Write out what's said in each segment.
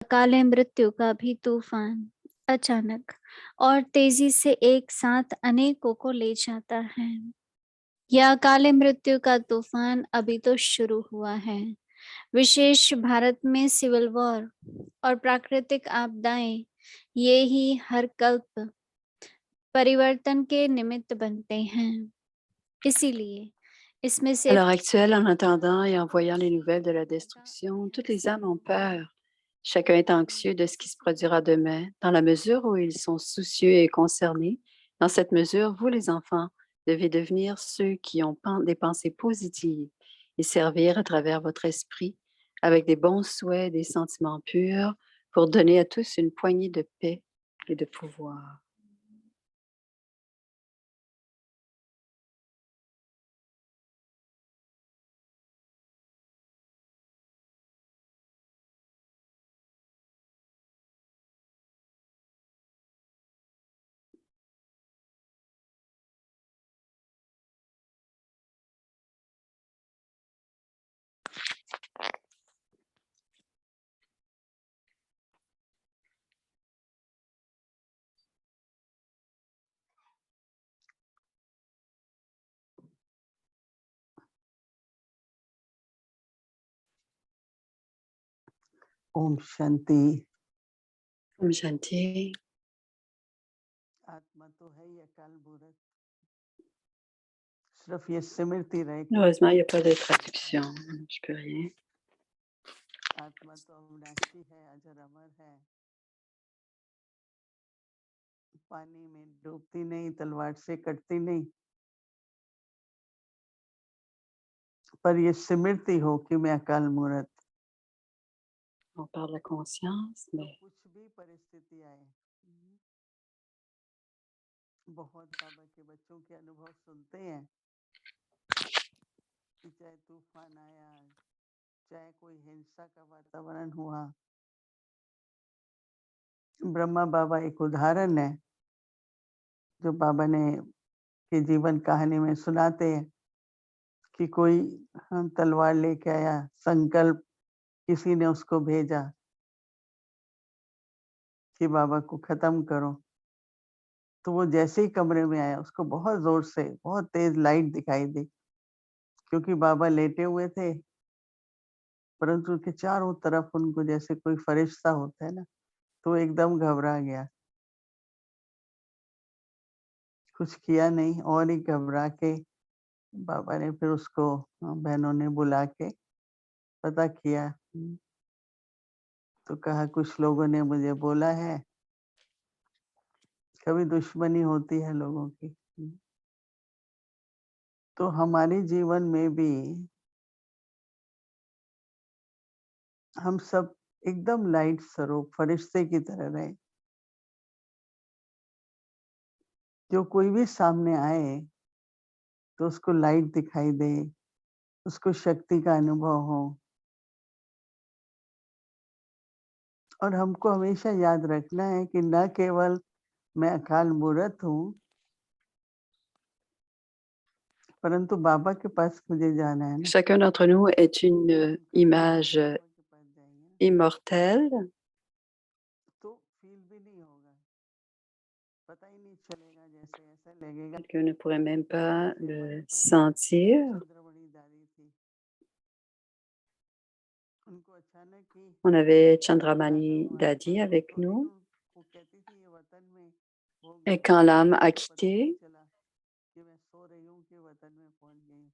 काले मृत्यु का भी तूफान अचानक और तेजी से एक साथ अनेकों को ले जाता है। यह काले मृत्यु का तूफान अभी तो शुरू हुआ है। विशेष भारत में सिविल वॉर और प्राकृतिक आपदाएं ये ही हर कल्प परिवर्तन के निमित्त बनते हैं। इसीलिए इसमें À से l'heure actuelle, en entendant et en voyant les nouvelles de la destruction, toutes les âmes ont peur. Chacun est anxieux de ce qui se produira demain, dans la mesure où ils sont soucieux et concernés. Dans cette mesure, vous, les enfants, devez devenir ceux qui ont des pensées positives et servir à travers votre esprit avec des bons souhaits, des sentiments purs, pour donner à tous une poignée de paix et de pouvoir. Om Shanti. Om Shanti. आत्मा तो है ही अकाल मूर्त, सिर्फ ये स्मृति रहे कि Heureusement, il n'y a pas de traduction. Je peux rien. आत्मा तो अविनाशी है, अजर अमर है, पानी में डूबती नहीं, तलवार से कटती नहीं, पर ये स्मृति हो कि मैं अकाल मूर्त। On parle de la conscience, तो mais कुछ भी परिस्थिति आए, बहुत बाबा के बच्चों के अनुभव सुनते हैं कि चाहे तूफान आया, चाहे कोई हिंसा का वातावरण हुआ, ब्रह्मा बाबा एक उदाहरण है जो बाबा ने के जीवन कहानी में सुनाते हैं कि कोई तलवार लेके आया, संकल्प किसी ने उसको भेजा कि बाबा को खत्म करो, तो वो जैसे ही कमरे में आया उसको बहुत जोर से बहुत तेज लाइट दिखाई दी, क्योंकि बाबा लेटे हुए थे, परंतु उनके चारों तरफ उनको जैसे कोई फरिश्ता होता है ना, तो वो एकदम घबरा गया, कुछ किया नहीं और ही घबरा के बाबा ने फिर उसको बहनों ने बुला के पता किया, तो कहा कुछ लोगों ने मुझे बोला है, कभी दुश्मनी होती है लोगों की। तो हमारे जीवन में भी हम सब एकदम लाइट स्वरूप फरिश्ते की तरह रहे, जो कोई भी सामने आए तो उसको लाइट दिखाई दे, उसको शक्ति का अनुभव हो, और हमको हमेशा याद रखना है कि न केवल मैं अकाल मूर्त हूँ, परंतु बाबा के पास मुझे जाना है ना। chacun d'entre nous est une image बाबा के पास जाएंगे immortelle. तो फील भी नहीं होगा, पता ही नहीं चलेगा, जैसे ऐसा लगेगा Quelqu'un ne pourrait même pas जैसे हमारे le पास sentir. चंद्रमणि दादी थी, उनको अचानक ही On avait जाना Chandramani हुआ, Dadi परंतु avec थोड़ी nous. दूर वो कहती थी ये वतन में हो Et गई, quand l'âme a मुझे पता ही नहीं quitté, चला कि मैं सो रही हूँ कि वतन में पहुंच गई।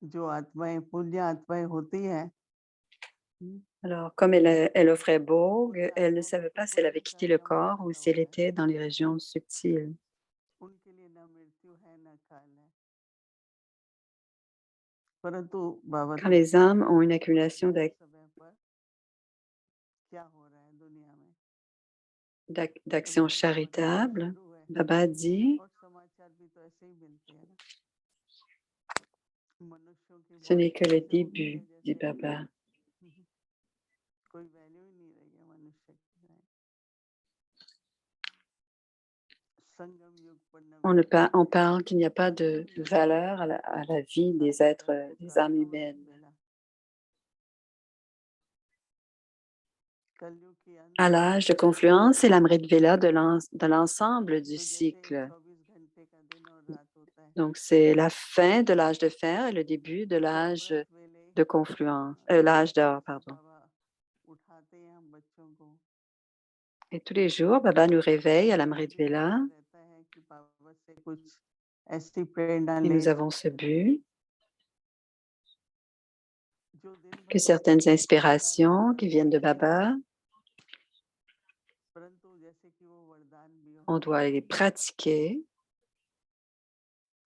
जो आत्माएं पुण्य आत्माएं होती हैं, alors comme elle offrait वो Vogue, elle ne चारों savait pas si elle प्रभु avait के quitté साथ le corps संबंध ou si elle होगा, était dans les régions subtiles. उनके लिए न मृत्यु है न काल है, परंतु बाबा Quand तो les âmes ont une पता accumulation है समय पर क्या हो रहा है दुनिया में, d'actions जैसे बाबा का युग charitables, शुरू है Baba dit, और समाचार भी तो ऐसे ही मिलते हैं ना, मनुष्यों की ce n'est body que le कैसे हो गई है, début, dit जैसे Baba. कोई वैल्यू ही नहीं रही है मनुष्य की। संगम युग पर न मृत्यु On है, parle qu'il n'y a pas de संगम युग में valeur à la vie des êtres, des âmes humaines. कलयुग की अंत à l'âge de confluence et l'Amrit Vela de l'ensemble du जो जैसे cycle. 24 घंटे का दिन और रात होता है Donc, c'est la fin de l'âge de fer et le début de तो l'âge अमृत वेले de confluence, जैसे l'âge d'or, जैसे pardon. बाबा उठाते हैं हम बच्चों को Et tous les jours, Baba nous réveille à l'Amrit हमें Vela ऐसा रहता है कि बाबा से कुछ ऐसी प्रेरणा et ले nous avons ce but जो दिन que भर certaines हमारे कार्य inspirations qui viennent de Baba, परंतु जैसे कि वो वरदान भी हो on doit les pratiquer,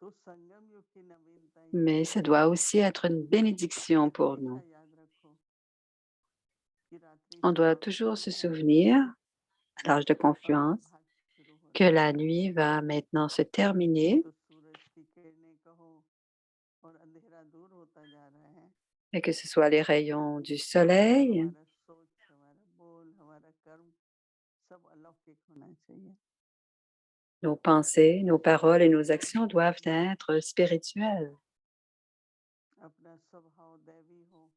तो संगम युग की नवीनता ये mais है ça doit aussi être une bénédiction pour हमेशा nous. याद रखो कि रात्रि On doit समाप्त toujours होनी se है souvenir, à l'âge de और confluence, प्रभात शुरू que होना है la nuit va maintenant se terminer तो सूरज की किरणें कहो और अंधेरा दूर होता जा रहा है et que ce soit les rayons du और soleil, हमारा सोच हमारा बोल हमारा कर्म सब अलौकिक होना चाहिए nos pensées, nos paroles et nos actions doivent être spirituelles. अपना स्वभाव दैवी हो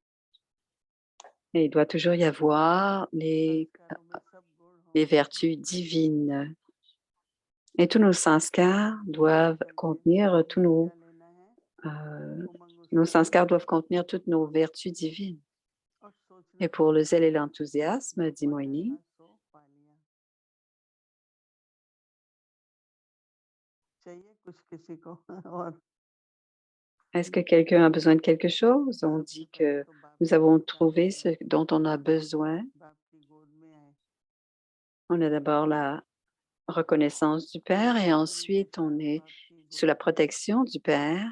Et il doit toujours y avoir संस्कारों में सब गुण हो les vertus divines. Et tous nos sanskars doivent contenir tous ऊर्जा लेना है उमंग nos उत्साह sanskars लेना doivent है contenir toutes nos vertus divines. और सोचना Et pour le zèle et चाहिए l'enthousiasme, जो dit पाना Moini, था सो पा लिया चाहिए कुछ किसी को और est-ce que quelqu'un a besoin de quelque chose? On सबसे dit पहले que तो बाप nous की avons कृपा trouvé से ce dont on a besoin. बाप की गोद में आए On a d'abord la reconnaissance du Père et पूरी ensuite on निष्ठा est बाप की sous la गोद में protection du Père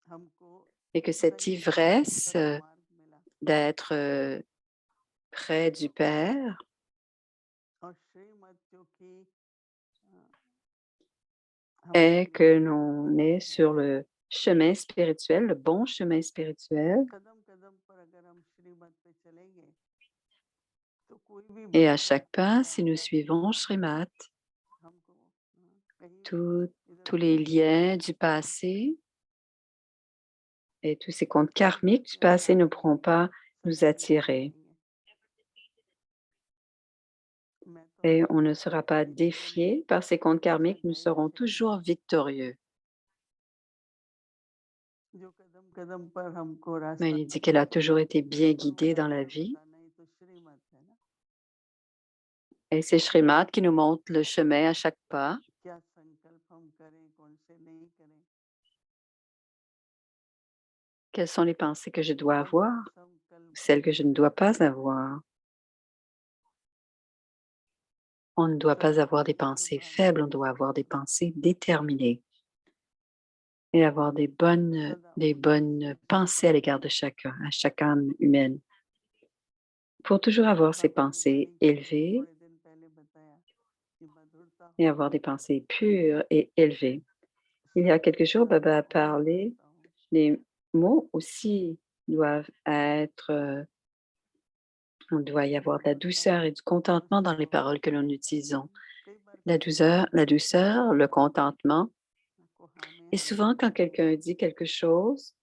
हमको et que cette सही ivresse सही मार्ग मिला d'être près du Père और श्रीमत जो कि हमारी est que मंजिल l'on वही est है sur le chemin spirituel, le bon chemin spirituel. कदम कदम पर अगर हम श्रीमत पे चलेंगे तो कोई भी Et à बाधा chaque pas, si nous या suivons बाधा Srimat, हमको कहीं भी tous इधर tous उधर les नहीं ले liens du जाएगी passé et tous ces comptes श्रीमत karmiques du के passé ne अनुसार pourront pas nous संगठन बन attirer. जाएंगे मैं तो Et on हमेशा ne कहता sera हूँ pas कि जीवन में défié par ces comptes हमेशा karmiques, nous नए serons सीखना toujours victorieux. जो कदम कदम पर हमको रास्ता Mais il dit qu'elle a toujours été bien और वो guidée dans la रास्ता vie. बताना ही तो श्रीमत है ना Et c'est Srimat qui nous montre le chemin à chaque pas. क्या संकल्प हम करें कौन से नहीं करें Quelles sont les pensées que je dois और जो avoir, संकल्प celles que je ne dois pas avoir. On ne doit pas avoir des सदभावना pensées स्वभाव faibles, on doit avoir des pensées déterminées et avoir सदा des ऊंचे bonnes सोच pensées à स्वभाव l'égard de chacun, à chaque âme humaine. Pour toujours avoir ces बाबा ने pensées वाणी के élevées थोड़े दिन पहले बताया कि मधुरता et हो avoir des pensées pures et élevées. Il y a quelques jours, सात्विकता Baba a हो parlé, शांतता हो les mots aussi doivent être, on doit y avoir de la निर्मलता douceur et du contentement dans गुस्सा les हो paroles que l'on utilisons. कई बार कहते हैं कि La douceur, le contentement. को हाँ में Et हाँ souvent, quand मिलाना है quelqu'un dit quelque chose,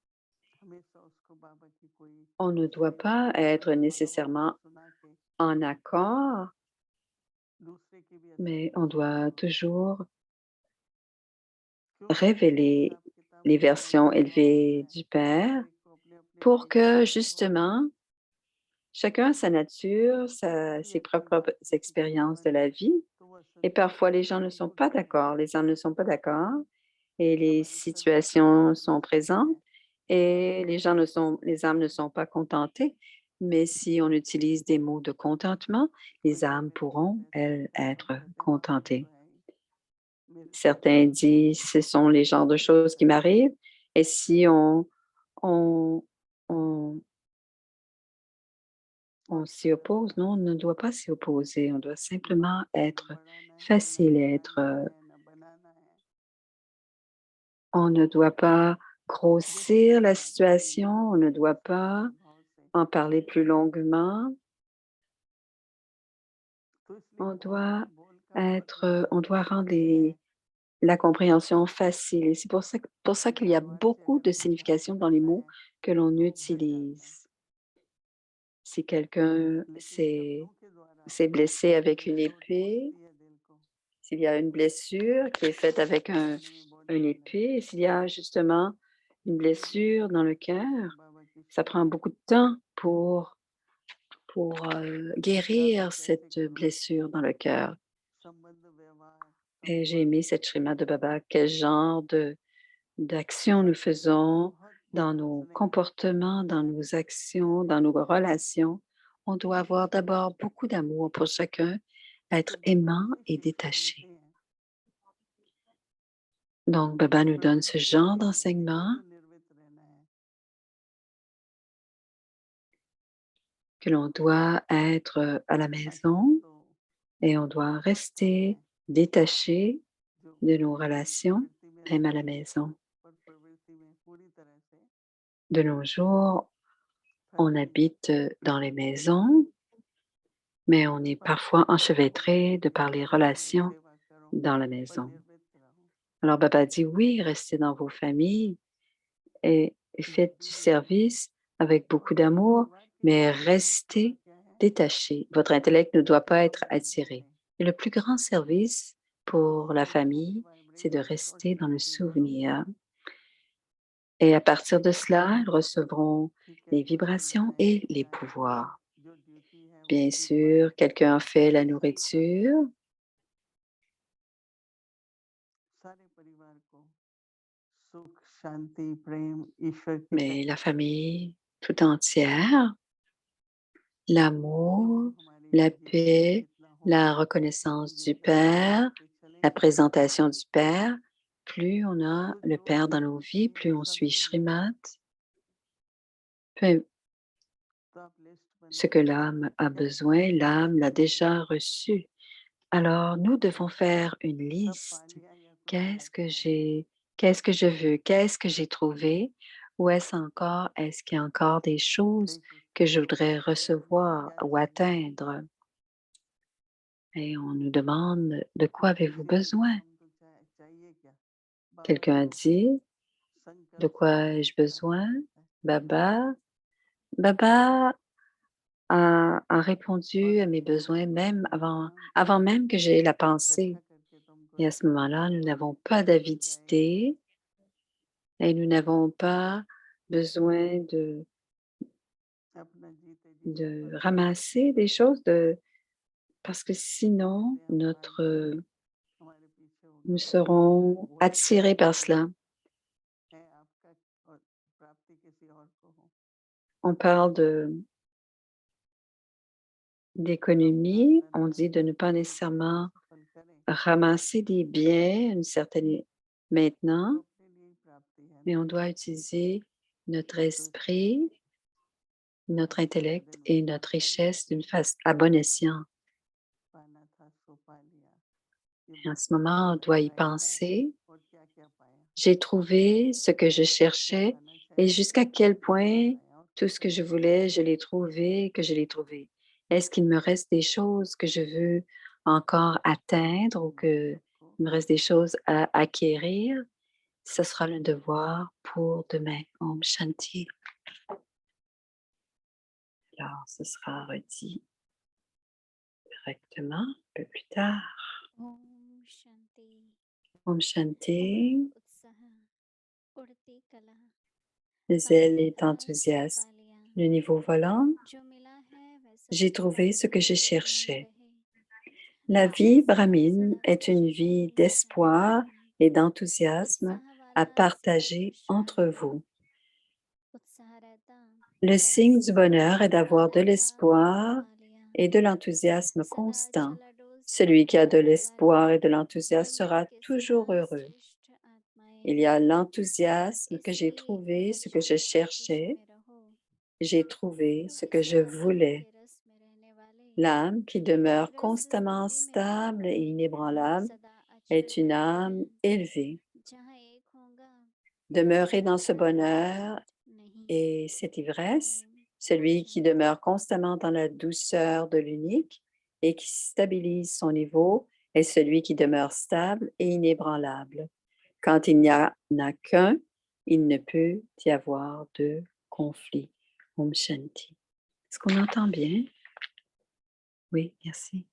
हमेशा उसको बाबा की कोई on ne doit सही pas être सदभाव वाणी nécessairement सुना के en accord, दूसरे की भी mais अशांति on दूर doit हो toujours क्योंकि révéler हिसाब किताब les सबका अलग versions अलग होता élevées है du Père हर एक को अपने अपने pour तरीके que से अनुभव justement, होता है chacun a sa nature, ses यदि बात propres किसी की नहीं expériences de la बने vie. तो वह Et संकल्प parfois, les gens करके ne भी sont pas टूटते हैं d'accord, les âmes ne sont pas d'accord et les हमारी श्रद्धा कभी situations टूट sont सकती présentes है et les âmes ne sont pas contentées. Mais si on utilise des mots de contentement, कोई les कह âmes देता है pourront, ऐसा elles, होता है हम être कहते हैं हाँ वो तो contentées. है ही मेरे साथ Certains ऐसा हुआ disent, ce sont les genres de फिर choses ऐसा qui नहीं है m'arrivent. Et si on, on, और on s'y oppose, सरलता non, on ne doit pas s'y opposer. On doit simplement न être बढ़ाना है न facile, घटाना है न बनाना है on ne doit pas जैसे grossir la बाबा दादी situation, माँ on ne doit शांत pas स्वभाव से en parler plus longuement. तो इसलिए बोल बोल का On doit अर्थ rendre ये है la compréhension facile. Et c'est pour ça कि qu'il y a तलवार से beaucoup अगर de कोई चाल signification dans les चलता mots है que l'on तो वो घट जाता है utilise. Si quelqu'un s'est blessé avec une épée, s'il y a une blessure qui est faite avec une épée, et s'il y a justement une blessure dans le cœur, ça prend beaucoup de temps pour guérir cette blessure dans le cœur. Et j'ai aimé cette Srimad de Baba. Quel genre d'actions nous faisons dans nos comportements, dans nos actions, dans nos relations. On doit avoir d'abord beaucoup d'amour pour chacun, être aimant et détaché. Donc, Baba nous donne ce genre d'enseignement que l'on doit être à la maison et on doit rester détaché de nos relations, même à la maison. De nos jours, on habite dans les maisons, mais on est parfois enchevêtré de par les relations dans la maison. Alors, Baba dit oui, restez dans vos familles et faites du service avec beaucoup d'amour, mais restez détachés. Votre intellect ne doit pas être attiré. Et le plus grand service pour la famille, c'est de rester dans le souvenir. Et à partir de cela, ils recevront les vibrations et les pouvoirs. Bien sûr, quelqu'un fait la nourriture, mais la famille tout entière, l'amour, la paix, la reconnaissance du Père, la présentation du Père. Plus on a le Père dans nos vies, plus on suit Srimad, peu ce que l'âme a besoin, l'âme l'a déjà reçu. Alors, nous devons faire une liste. Qu'est-ce que qu'est-ce que je veux? Qu'est-ce que j'ai trouvé? Ou est-ce qu'il y a encore des choses que je voudrais recevoir ou atteindre? Et on nous demande, de quoi avez-vous besoin? Quelqu'un a dit, de quoi ai-je besoin? Baba, Baba a répondu à mes besoins même avant même que j'aie la pensée. Et à ce moment-là, nous n'avons pas d'avidité et nous n'avons pas besoin de ramasser des choses parce que sinon, nous serons attirés par cela. On parle d'économie, on dit de ne pas nécessairement ramasser des biens maintenant, mais on doit utiliser notre esprit, notre intellect et notre richesse à bon escient. Et en ce moment, on doit y penser. J'ai trouvé ce que je cherchais et jusqu'à quel point tout ce que je voulais, je l'ai trouvé, que je l'ai trouvé. Est-ce qu'il me reste des choses que je veux encore atteindre ou qu'il me reste des choses à acquérir? Ce sera le devoir pour demain. Om Shanti. Alors, ce sera redit directement un peu plus tard. Om Shanti. Om Shanti. Utsaha. Urti kala. Le zèle est enthousiaste. Le niveau volant, जो मिला है वह सब j'ai trouvé ce que je में cherchais. रहे. La vie brahmine est une vie d'espoir et d'enthousiasme à partager entre vous. उत्साह रहता Le signe du bonheur est d'avoir de रहता l'espoir पा लिया et de l'enthousiasme सदा constant. चला डोल Celui qui a de लगा l'espoir लिया et de l'enthousiasme sera दुर्लभ के toujours सदा heureux. श्रेष्ठ आत्माएं Il y हैं a l'enthousiasme que j'ai इसलिए trouvé, हर ce que je क्षण संतुष्ट cherchais. में रहो J'ai trouvé ce क्योंकि que je सदा प्रेम voulais. के रस में रहने वाले L'âme qui उसी demeure रस constamment भक्ति में रमण stable et inébranlable सदा अचल est une रहते âme हैं élevée. जहाँ एक होगा Demeurez dans ce वहाँ bonheur नहीं et cette ivresse, Om celui qui Shanti demeure constamment dans la douceur de l'unique et qui stabilise son niveau est celui qui demeure stable et inébranlable. Quand il n'y en a qu'un, il ne peut y avoir de conflit. Om Shanti. Est-ce qu'on entend bien? Oui, merci.